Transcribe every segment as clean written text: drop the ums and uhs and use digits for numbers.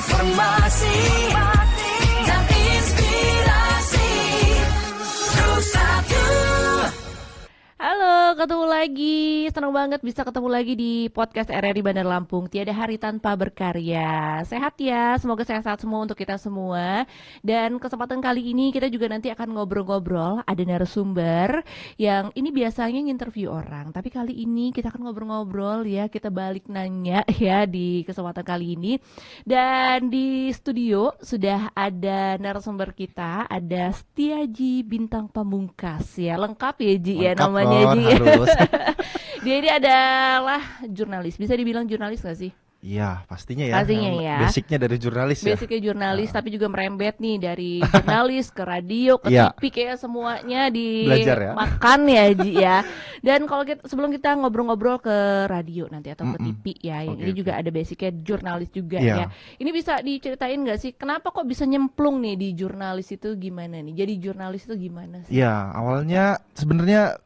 informasi dan inspirasi. Terus satu. Halo, ketemu lagi. Senang banget bisa ketemu lagi di podcast RRI Bandar Lampung. Tiada hari tanpa berkarya. Sehat ya, semoga sehat-sehat semua untuk kita semua. Dan kesempatan kali ini kita juga nanti akan ngobrol-ngobrol. Ada narasumber yang ini biasanya nginterview orang, tapi kali ini kita akan ngobrol-ngobrol ya. Kita balik nanya ya di kesempatan kali ini. Dan di studio sudah ada narasumber kita, ada Setiaji Bintang Pamungkas ya. Lengkap ya Ji ya namanya. Harus. Dia ini adalah jurnalis. Bisa dibilang jurnalis gak sih? Iya, pastinya ya. Pastinya ya. Basicnya dari jurnalis ya. Basicnya jurnalis, tapi juga merembet nih dari jurnalis ke radio, ke Iya. TV, kayak semuanya Belajar ya. dimakan ya Ji ya. Dan kalau sebelum kita ngobrol-ngobrol ke radio nanti atau ke TV ya, yang Oke, ini oke. juga ada basicnya jurnalis juga Iya. ya. Ini bisa diceritain nggak sih, kenapa kok bisa nyemplung nih di jurnalis itu gimana nih? Jadi jurnalis itu gimana sih? Iya, awalnya sebenarnya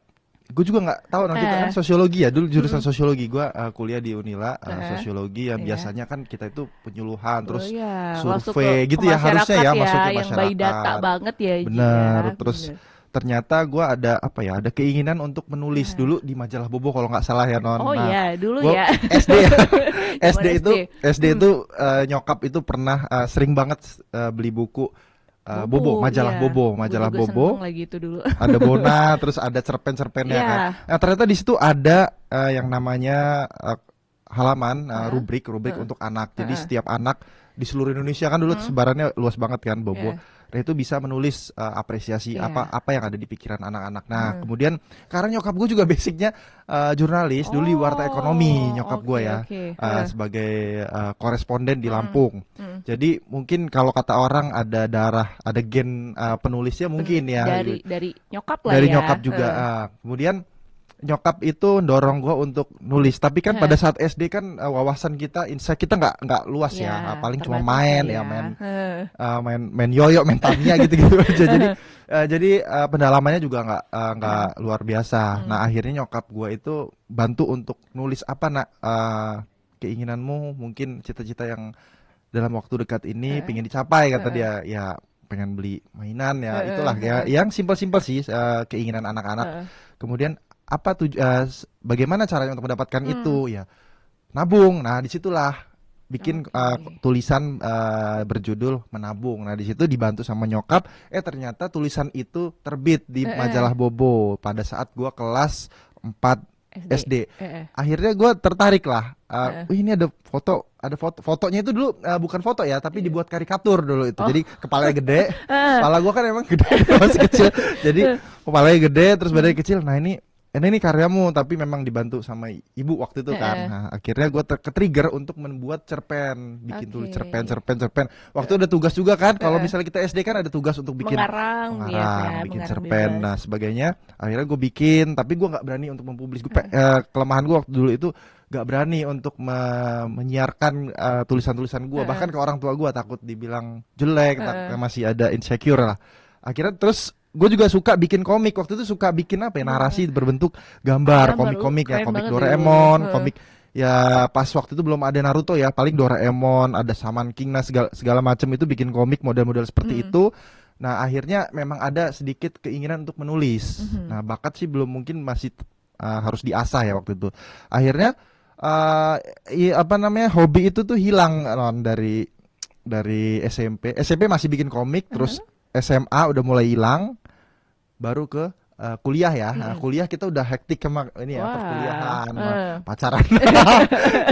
gue juga nggak tahu, kita kan sosiologi ya, dulu jurusan sosiologi. Gue kuliah di Unila, sosiologi yang Iya. biasanya kan kita itu penyuluhan, terus iya. Masuk survei ke gitu ya, harusnya ya masyarakat masuk ke yang by data masyarakat. banget ya Ji, Bener, ya. terus Bener. ternyata gue ada keinginan untuk menulis dulu di majalah Bobo kalau nggak salah ya Non. Oh Nah, iya, dulu gua ya. SD ya. Zaman SD itu nyokap itu pernah sering banget beli buku Bobo, majalah iya. Bobo, Gua majalah juga Bobo. seneng lagi itu dulu. Ada Bona, terus ada cerpen-cerpennya Iya. kan. Nah, ternyata di situ ada yang namanya halaman rubrik untuk anak. Jadi setiap anak di seluruh Indonesia kan dulu sebarannya luas banget kan Bobo. Iya. Nah, itu bisa menulis apresiasi Iya. apa yang ada di pikiran anak-anak. Nah, kemudian karena nyokap gue juga basicnya jurnalis, dulu di Warta Ekonomi nyokap gue ya, oke. sebagai koresponden di Lampung. Jadi mungkin kalau kata orang ada ada gen penulisnya mungkin ya. Dari nyokap lah Dari ya. nyokap juga. Kemudian nyokap itu dorong gue untuk nulis, tapi kan pada saat SD kan wawasan kita, insight kita nggak luas ya, paling cuma terbatas main lah ya, main yoyo, main Tamiya gitu-gitu aja. Jadi pendalamannya juga nggak luar biasa. Nah, akhirnya nyokap gue itu bantu untuk nulis apa nak, keinginanmu mungkin cita-cita yang dalam waktu dekat ini pengen dicapai, kata dia. Ya pengen beli mainan ya, itulah ya, yang simpel-simpel sih keinginan anak-anak. Kemudian bagaimana caranya untuk mendapatkan itu ya, nabung. Nah, disitulah bikin tulisan berjudul Menabung. Nah, di situ dibantu sama nyokap. Ternyata tulisan itu terbit di majalah Bobo pada saat gua kelas 4 SD. Akhirnya gue tertarik lah. Ini ada fotonya itu dulu bukan foto ya, tapi dibuat karikatur dulu itu. Jadi kepalanya gede, kepala gue kan emang gede masih kecil. Jadi kepalanya gede, terus badannya kecil. Nah, ini karyamu, tapi memang dibantu sama ibu waktu itu kan. Nah, akhirnya gue ke-trigger untuk membuat cerpen, bikin tulis cerpen. Waktu ada tugas juga kan, kalau misalnya kita SD kan ada tugas untuk bikin mengarang bikin mengarang cerpen, bebas. nah sebagainya. Akhirnya gue bikin, tapi gue nggak berani untuk mempublis. Kelemahan gue waktu dulu itu nggak berani untuk menyiarkan tulisan-tulisan gue, bahkan ke orang tua gue, takut dibilang jelek, masih ada insecure lah. Akhirnya terus gue juga suka bikin komik. Waktu itu suka bikin narasi berbentuk gambar, komik-komik ya, komik Doraemon, komik ya, pas waktu itu belum ada Naruto ya, paling Doraemon, ada Shaman King, nah segala macam itu bikin komik model-model seperti itu. Nah, akhirnya memang ada sedikit keinginan untuk menulis. Nah, bakat sih belum, mungkin masih harus diasah ya waktu itu. Akhirnya hobi itu tuh hilang dari SMP. SMP masih bikin komik, terus SMA udah mulai hilang, baru ke kuliah ya. Nah, kuliah kita udah hektik sama ini ya, perkuliahan, pacaran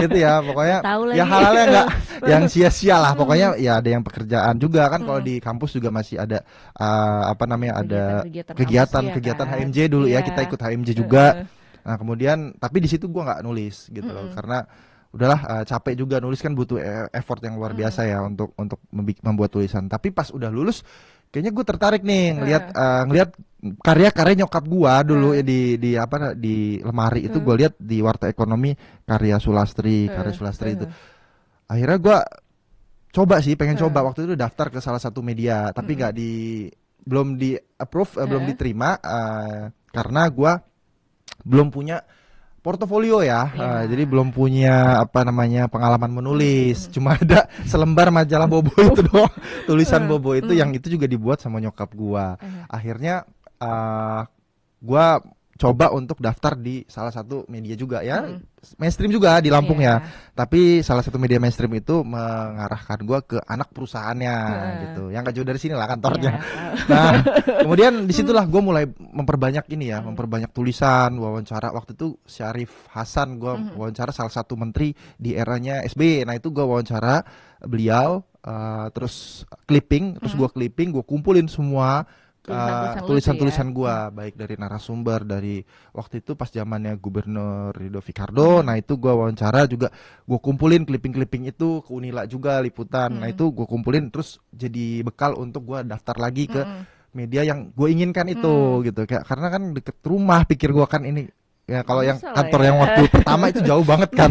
gitu ya. Pokoknya ya hal-hal yang enggak yang sia-sia lah. Pokoknya ya ada yang pekerjaan juga kan, kalau di kampus juga masih ada ada kegiatan kan? HMJ dulu ya, kita ikut HMJ juga. Nah, kemudian tapi di situ gua nggak nulis gitu loh, karena udahlah capek juga nulis kan, butuh effort yang luar biasa ya untuk membuat tulisan. Tapi pas udah lulus, kayaknya gue tertarik nih ngelihat karya-karya nyokap gue dulu ya, di lemari itu gue lihat di Warta Ekonomi karya Sulastri itu. Akhirnya gue pengen coba waktu itu, daftar ke salah satu media, tapi belum di approve, belum diterima karena gue belum punya portofolio ya. Iya. Jadi belum punya apa namanya pengalaman menulis. Cuma ada selembar majalah Bobo itu doang. Tulisan Bobo itu yang itu juga dibuat sama nyokap gua. Akhirnya gua coba untuk daftar di salah satu media juga ya. Mainstream juga di Lampung Iya. ya. Tapi salah satu media mainstream itu mengarahkan gua ke anak perusahaannya gitu. Yang gak jauh dari sini lah kantornya. Iya. Nah, kemudian disitulah gue mulai memperbanyak ini ya, memperbanyak tulisan, wawancara. Waktu itu Syarif Hasan, gue wawancara salah satu menteri di eranya SBY. Nah itu gue wawancara beliau, terus clipping, terus gue clipping, gue kumpulin semua tulisan-tulisan gue, baik dari narasumber dari waktu itu pas zamannya Gubernur Ridho Fikardo. Nah itu gue wawancara juga, gue kumpulin clipping-clipping itu ke Unila juga liputan. Nah itu gue kumpulin terus jadi bekal untuk gue daftar lagi ke media yang gue inginkan itu gitu. Kayak karena kan deket rumah, pikir gue kan ini ya kalau yang Bisa lah kantor ya. yang waktu pertama itu jauh banget kan.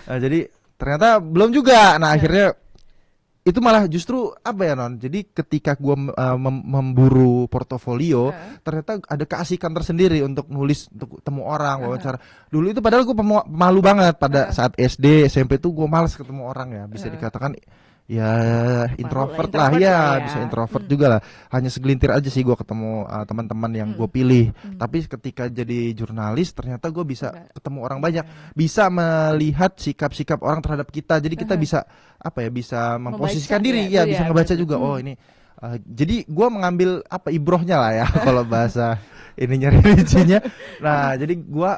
Nah, jadi ternyata belum juga. Nah akhirnya itu malah justru apa ya Non? Jadi ketika gua memburu portofolio, ternyata ada keasikan tersendiri untuk nulis, untuk ketemu orang, wawancara. Dulu itu padahal gua malu banget pada saat SD, SMP tuh gua malas ketemu orang ya. Bisa dikatakan ya introvert lah introvert ya, lah ya. bisa introvert juga lah. Hanya segelintir aja sih gua ketemu teman-teman yang gue pilih. Tapi ketika jadi jurnalis ternyata gue bisa ketemu orang banyak, bisa melihat sikap-sikap orang terhadap kita. Jadi kita bisa apa ya, bisa memposisikan diri ya, bisa ngebaca juga. Oh ini jadi gue mengambil apa ibrohnya lah ya kalau bahasa ininya religinya. Nah jadi gue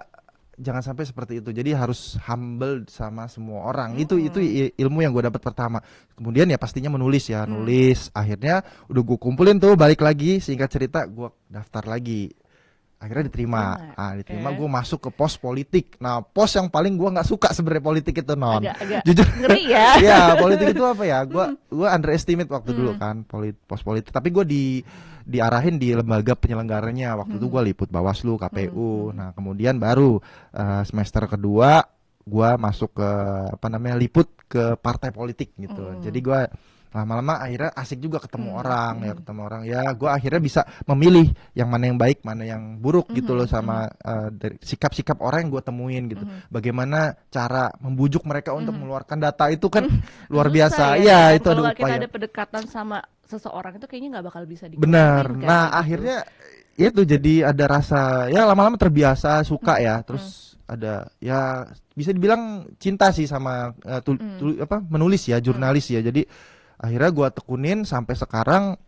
jangan sampai seperti itu. Jadi harus humble sama semua orang. Itu ilmu yang gue dapat pertama. Kemudian ya pastinya menulis ya, nulis. Akhirnya udah gue kumpulin tuh, balik lagi. Singkat cerita gue daftar lagi. Akhirnya diterima. Diterima, gue masuk ke pos politik. Nah, pos yang paling gue nggak suka sebenarnya politik itu Non. Agak Jujur. ngeri ya. Ya politik itu apa ya? Gue underestimate waktu dulu kan pos politik. Tapi gue diarahin di lembaga penyelenggaranya. Waktu itu gue liput Bawaslu, KPU. Nah kemudian baru semester kedua gue masuk ke apa namanya liput ke partai politik gitu. Jadi gue lama-lama akhirnya asik juga ketemu orang ya, gue akhirnya bisa memilih yang mana yang baik, mana yang buruk gitu loh, sama dari sikap-sikap orang yang gue temuin gitu. Bagaimana cara membujuk mereka untuk mengeluarkan data itu kan luar biasa ya, itu ada Kalau kita upaya. ada pendekatan sama seseorang itu kayaknya nggak bakal bisa Benar. dikumpulin, kan, Nah, gitu. akhirnya itu jadi ada rasa ya lama-lama terbiasa, suka ya. Terus ada ya bisa dibilang cinta sih sama menulis ya, jurnalis ya. Jadi akhirnya gua tekunin sampai sekarang.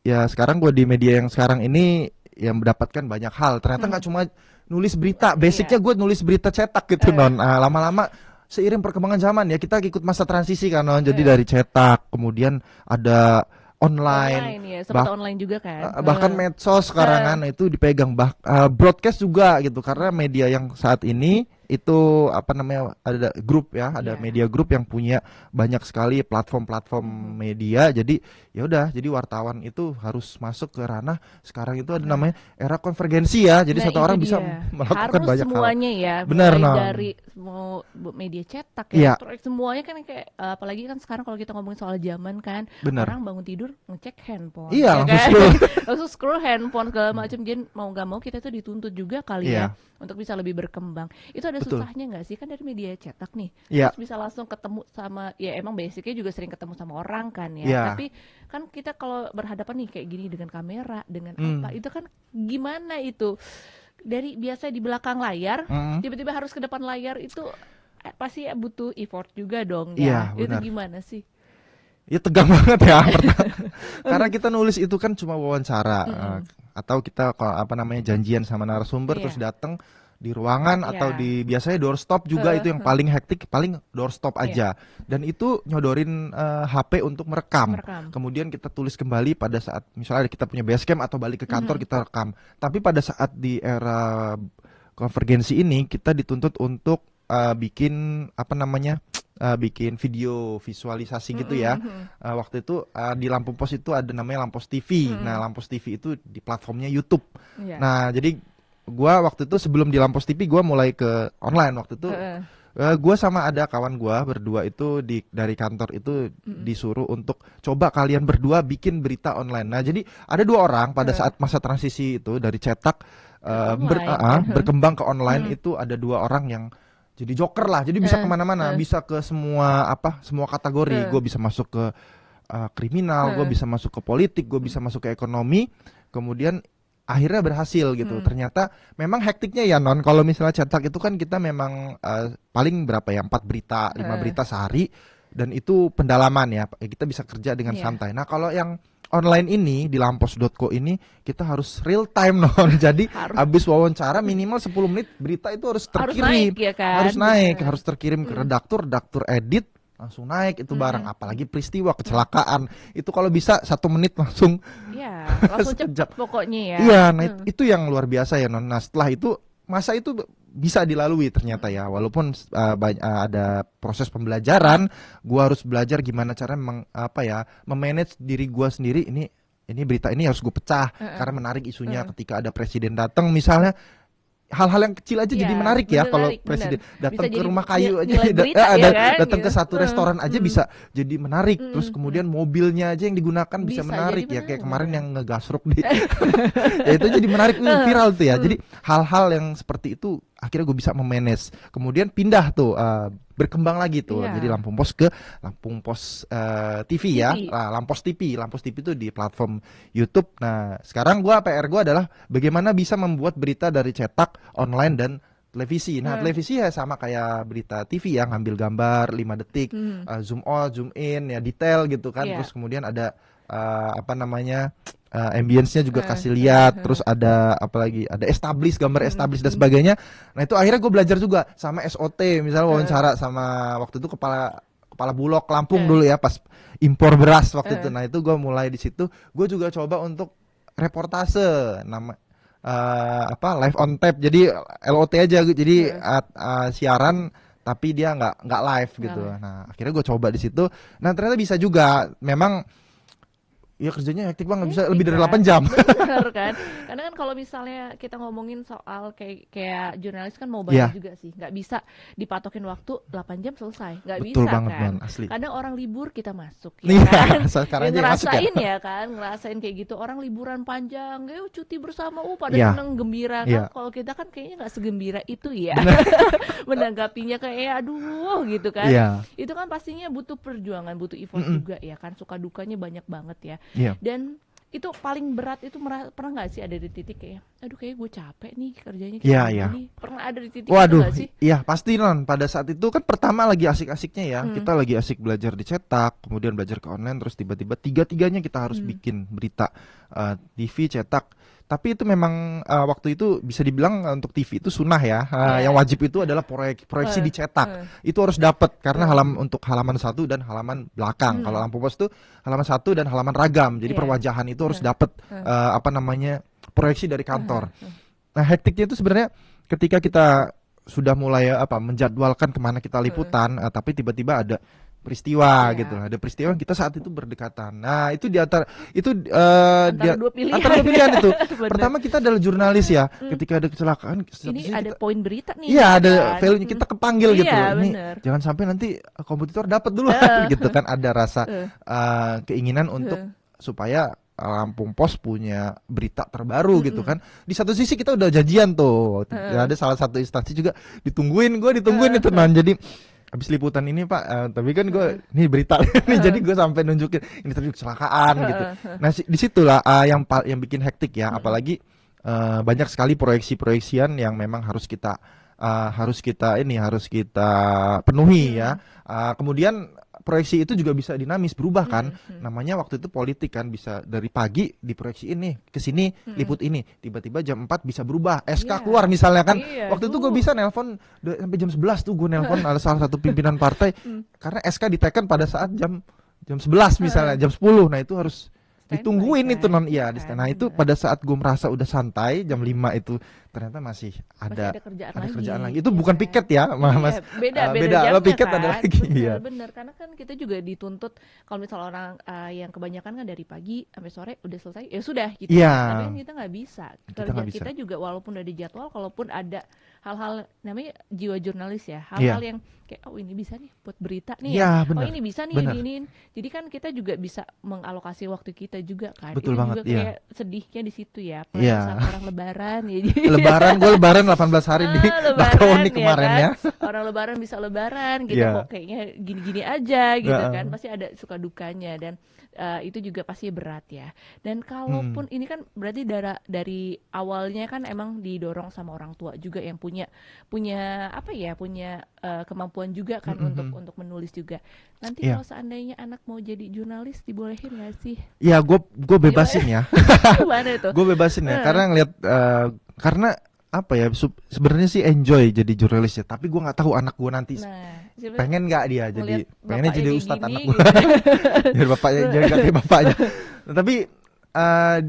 Ya sekarang gua di media yang sekarang ini yang mendapatkan banyak hal. Ternyata nggak cuma nulis berita, basicnya gue nulis berita cetak gitu Non. Lama-lama seiring perkembangan zaman ya, kita ikut masa transisi kan Non. Jadi dari cetak, kemudian ada online ya, sempat online juga kan. bahkan medsos sekarang kan itu dipegang broadcast juga gitu, karena media yang saat ini itu apa namanya ada grup ya, ada media grup yang punya banyak sekali platform-platform media. Jadi ya udah, jadi wartawan itu harus masuk ke ranah sekarang itu ada namanya era konvergensi ya. Jadi satu itu orang bisa dia. melakukan harus banyak semuanya hal. ya, Benar, mulai Non. dari mau media cetak Iya. ya, elektronik, semuanya kan kayak apalagi kan sekarang kalau kita ngomongin soal zaman kan, Benar. orang bangun tidur ngecek handphone. Iya, ya langsung kan? scroll. Langsung scroll handphone segala macam. Jadi mau nggak mau kita tuh dituntut juga kali Iya. ya untuk bisa lebih berkembang. Itu ada Betul. susahnya nggak sih, kan dari media cetak nih, Iya. terus bisa langsung ketemu sama, ya emang basicnya juga sering ketemu sama orang kan ya. Iya. Tapi kan kita kalau berhadapan nih kayak gini dengan kamera, dengan apa, itu kan gimana itu? Dari biasa di belakang layar, tiba-tiba harus ke depan layar itu pasti butuh effort juga dong ya. Iya, Itu benar. gimana sih? Ya tegang banget ya karena kita nulis itu kan cuma wawancara atau kita apa namanya janjian sama narasumber, terus datang di ruangan atau di biasanya doorstop juga, itu yang paling hektik, paling doorstop aja. Dan itu nyodorin HP untuk merekam. Kemudian kita tulis kembali pada saat misalnya kita punya basecamp atau balik ke kantor kita rekam. Tapi pada saat di era konvergensi ini kita dituntut untuk bikin apa namanya bikin video visualisasi gitu ya. Waktu itu di Lampung Pos itu ada namanya Lampos TV. Nah, Lampos TV itu di platformnya YouTube. Nah, jadi gua waktu itu sebelum di Lampos TV gua mulai ke online waktu itu. Gua sama ada kawan gua berdua itu dari kantor itu disuruh untuk coba kalian berdua bikin berita online. Nah, jadi ada dua orang pada saat masa transisi itu dari cetak berkembang ke online itu ada 2 orang yang jadi joker lah, jadi bisa kemana-mana, bisa ke semua kategori. Gue bisa masuk ke kriminal, gue bisa masuk ke politik, gue bisa masuk ke ekonomi. Kemudian akhirnya berhasil gitu. Ternyata memang hektiknya ya Non. Kalau misalnya cetak itu kan kita memang paling berapa ya, 4 berita, 5 berita sehari, dan itu pendalaman ya. Kita bisa kerja dengan santai. Nah kalau yang online ini di lampos.co ini kita harus real time Non. Jadi habis wawancara minimal 10 menit berita itu harus terkirim. Harus naik ya kan? Harus naik, harus terkirim ke redaktur edit, langsung naik itu barang. Apalagi peristiwa kecelakaan itu kalau bisa 1 menit langsung langsung cepat pokoknya ya. Iya, nah itu yang luar biasa ya Non. Nah setelah itu masa itu bisa dilalui ternyata ya, walaupun ada proses pembelajaran. Gua harus belajar gimana cara memanage diri gua sendiri. Ini berita ini harus gue pecah karena menarik isunya. Ketika ada presiden datang misalnya, hal-hal yang kecil aja jadi menarik ya. Kalau presiden datang ke rumah kayu aja, datang ke satu restoran aja bisa jadi menarik. Terus kemudian mobilnya aja yang digunakan bisa menarik ya, kayak kemarin yang ngegasruk di ya itu jadi menarik, viral tuh ya. Jadi hal-hal yang seperti itu akhirnya gue bisa memanage. Kemudian pindah tuh berkembang lagi tuh. Jadi Lampung Pos ke Lampung Pos TV ya. Lampos TV itu di platform YouTube. Nah, sekarang PR gue adalah bagaimana bisa membuat berita dari cetak, online dan televisi. Nah, televisi ya sama kayak berita TV ya, ngambil gambar 5 detik, zoom out, zoom in ya, detail gitu kan. Terus kemudian ada ambience-nya juga kasih lihat, terus ada apalagi ada gambar establish dan sebagainya. Nah itu akhirnya gue belajar juga sama SOT, misalnya wawancara sama waktu itu kepala Bulog Lampung dulu ya, pas impor beras waktu itu. Nah itu gue mulai di situ. Gue juga coba untuk reportase, live on tape, jadi LOT aja, jadi siaran tapi dia nggak live gitu. Nah akhirnya gue coba di situ. Nah ternyata bisa juga. Memang ya kerjanya hektik banget, bisa lebih dari 8 jam. Benar kan? Karena kan kalau misalnya kita ngomongin soal kayak jurnalis kan mau banyak juga sih. Nggak bisa dipatokin waktu 8 jam selesai. Nggak bisa banget, kan? asli. Kadang orang libur kita masuk ya kan? Sekarang aja ngerasain masuk ya kan? Ngerasain kayak gitu. Orang liburan panjang, cuti bersama, pada seneng gembira kan? Kalau kita kan kayaknya nggak segembira itu ya. Menanggapinya kayak aduh gitu kan. Itu kan pastinya butuh perjuangan, butuh effort juga ya kan. Suka dukanya banyak banget ya. Dan itu paling berat itu pernah nggak sih ada di titik kayak aduh kayak gue capek nih kerjanya kayak gini. Pernah ada di titik itu nggak sih? Iya pasti Non. Pada saat itu kan pertama lagi asik-asiknya ya, kita lagi asik belajar dicetak, kemudian belajar ke online, terus tiba-tiba tiga-tiganya kita harus bikin berita, TV, cetak. Tapi itu memang waktu itu bisa dibilang untuk TV itu sunnah ya. Yang wajib itu adalah proyeksi dicetak. Itu harus dapat karena untuk halaman 1 dan halaman belakang. Kalau Lampung Pos itu halaman 1 dan halaman ragam. Jadi perwajahan itu harus dapat proyeksi dari kantor. Nah, hektiknya itu sebenarnya ketika kita sudah mulai menjadwalkan kemana kita liputan, tapi tiba-tiba ada peristiwa gitu, ada peristiwa yang kita saat itu berdekatan. Nah itu antara dua pilihan itu. Pertama kita adalah jurnalis ya, ketika ada kecelakaan ini ada poin berita nih. Iya ada value-nya, kita kepanggil gitu. Ini jangan sampai nanti kompetitor dapat duluan gitu kan. Ada rasa keinginan untuk supaya Lampung Pos punya berita terbaru gitu kan. Di satu sisi kita udah janjian tuh, ada salah satu instansi juga ditungguin itu Non. Jadi habis liputan ini Pak, tapi kan gue nih berita nih, jadi gue sampai nunjukin ini tadi kecelakaan gitu. Nah disitulah yang bikin hektik ya, apalagi banyak sekali proyeksian yang memang harus kita penuhi ya. Kemudian proyeksi itu juga bisa dinamis, berubah kan. Namanya waktu itu politik kan, bisa dari pagi diproyeksi ini ke sini liput ini, tiba-tiba jam 4 bisa berubah, SK keluar misalnya kan. Waktu itu gue bisa nelpon sampai jam 11 tuh, gue nelpon ada salah satu pimpinan partai karena SK diteken pada saat jam 11 misalnya, jam 10. Nah itu harus ditungguin itu Non. Iya, nah itu pada saat gue merasa udah santai, jam 5 itu ternyata masih Masih ada ada kerjaan ada lagi, kerjaan lagi. Itu ya bukan kan? piket ya, Mas. Iya, beda Beda. Kalau jamnya piket ada kan. lagi. Iya. Bener, karena kan kita juga dituntut kalau misal orang yang kebanyakan kan dari pagi sampai sore udah selesai, ya sudah gitu. Iya. Tapi kan kita nggak bisa. Kita Kerja nggak bisa. kita juga walaupun udah di jadwal, kalaupun ada hal-hal namanya jiwa jurnalis ya, Iya. hal-hal yang kayak oh ini bisa nih buat berita nih Iya, ya. Oh benar. ini bisa nih Benar. giniin. Jadi kan kita juga bisa mengalokasi waktu kita juga kan. Betul Itu banget, juga iya. kayak sedihnya di situ ya. Apalagi Iya. saat orang lebaran ya. Lebaran, gue lebaran 18 hari di Bakauheni ya kemarin kan? ya. Orang lebaran bisa lebaran gitu, Iya. kok kayaknya gini-gini aja gitu Heeh. kan, pasti ada suka dukanya dan itu juga pasti berat ya. Dan kalaupun ini kan berarti dari awalnya kan emang didorong sama orang tua juga yang punya apa ya, punya kemampuan juga kan untuk menulis juga. Nanti Iya. kalau seandainya anak mau jadi jurnalis dibolehin nggak sih? Ya gue bebasin ya. Gimana itu? Gue bebasin ya karena ngelihat karena apa ya sebenarnya sih enjoy jadi jurnalis ya, tapi gue nggak tahu anak gue nanti Nah, siapa pengen nggak dia jadi ngeliat pengennya bapaknya jadi kayak ustadz gini anak gitu. gue. Jadi bapaknya jadi kayak bapaknya. Nah, tapi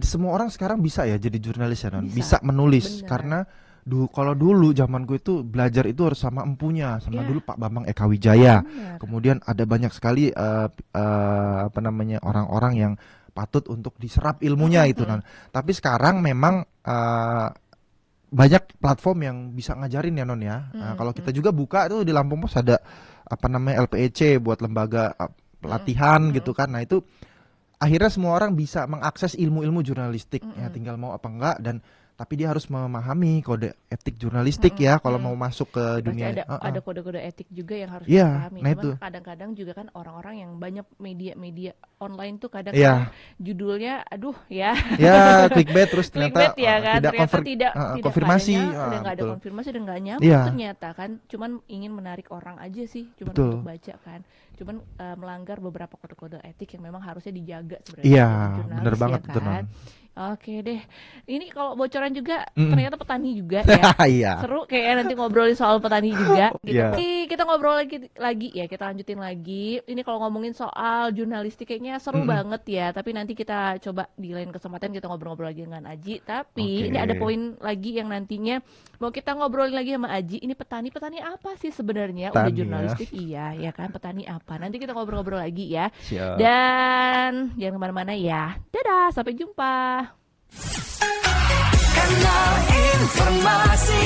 semua orang sekarang bisa ya jadi jurnalis ya, Non. Bisa menulis Benar. karena kalau dulu zaman gue itu belajar itu harus sama empunya, sama Iya. dulu Pak Bambang Eka Wijaya. Benar. Kemudian ada banyak sekali apa namanya orang-orang yang patut untuk diserap ilmunya itu, Non. Tapi sekarang memang banyak platform yang bisa ngajarin ya, Non ya. Kalau kita juga buka tuh di Lampung Pos ada apa namanya LPEC buat lembaga pelatihan gitu kan. Nah, itu akhirnya semua orang bisa mengakses ilmu-ilmu jurnalistik ya, tinggal mau apa enggak, dan tapi dia harus memahami kode etik jurnalistik ya kalau mau masuk ke Pasti dunia. ada kode-kode etik juga yang harus Iya, dipahami. nah Cuman itu. kadang-kadang juga kan orang-orang yang banyak media-media online tuh kadang Iya. judulnya aduh ya Ya, clickbait terus clickbait ternyata ya kan, tidak ternyata tidak konfirmasi. udah nggak ada Betul. konfirmasi, udah nggak nyambung Iya. ternyata kan, cuman ingin menarik orang aja sih, cuman Betul. untuk baca kan, cuman melanggar beberapa kode-kode etik yang memang harusnya dijaga sebenarnya Iya, sebagai jurnalis, bener banget ya betul, kan. Non. Oke deh, ini kalau bocoran juga ternyata petani juga ya. Iya. Seru kayak nanti ngobrolin soal petani juga gitu. Iya. Tapi kita ngobrol lagi ya, kita lanjutin lagi. Ini kalau ngomongin soal jurnalistik kayaknya seru banget ya. Tapi nanti kita coba di lain kesempatan kita ngobrol-ngobrol lagi dengan Aji. Tapi Oke. ini ada poin lagi yang nantinya mau kita ngobrolin lagi sama Aji. Ini petani apa sih sebenarnya? Udah Petani, ya. jurnalistik iya ya kan, petani apa? Nanti kita ngobrol-ngobrol lagi ya. Siap. Dan jangan kemana-mana ya. Dadah, sampai jumpa. Kanal informasi